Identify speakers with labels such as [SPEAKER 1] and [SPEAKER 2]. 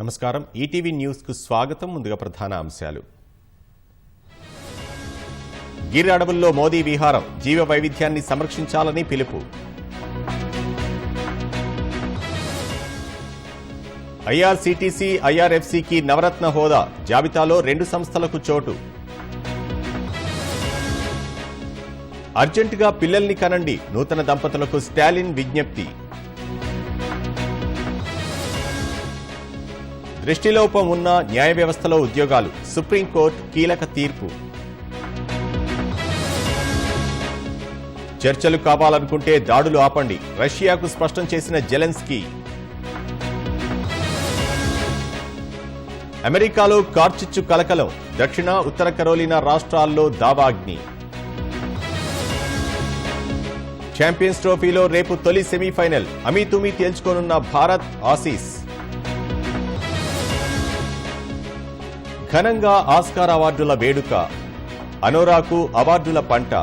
[SPEAKER 1] నమస్కారం. ETV news కు స్వాగతం. ముందుగా ప్రధాన అంశాలు. గిర్ అడవుల్లో మోదీ విహారం, జీవ వైవిధ్యాన్ని సంరక్షించాలని పిలుపు. ఐఆర్సీటీసీ, ఐఆర్ఎఫ్సీకి నవరత్న హోదా, జాబితాలో 2 సంస్థలకు చోటు. అర్జెంటుగా పిల్లల్ని కనండి, నూతన దంపతులకు స్టాలిన్ విజ్ఞప్తి. దృష్టిలోపం ఉన్న న్యాయ వ్యవస్థలో ఉద్యోగాలు, సుప్రీంకోర్టు కీలక తీర్పు. చర్చలు కావాలనుకుంటే దాడులు ఆపండి, రష్యాకు స్పష్టం చేసిన జెలెన్స్కీ. అమెరికాలో కార్చిచ్చు కలకలం, దక్షిణ ఉత్తర కరోలినా రాష్ట్రాల్లో దావాగ్ని. ఛాంపియన్స్ ట్రోఫీలో రేపు తొలి సెమీఫైనల్, అమీతుమీ తేల్చుకోనున్న భారత్ ఆసీస్. ఘనంగా ఆస్కార్ అవార్డుల వేడుక, అనోరాకు అవార్డుల పంట.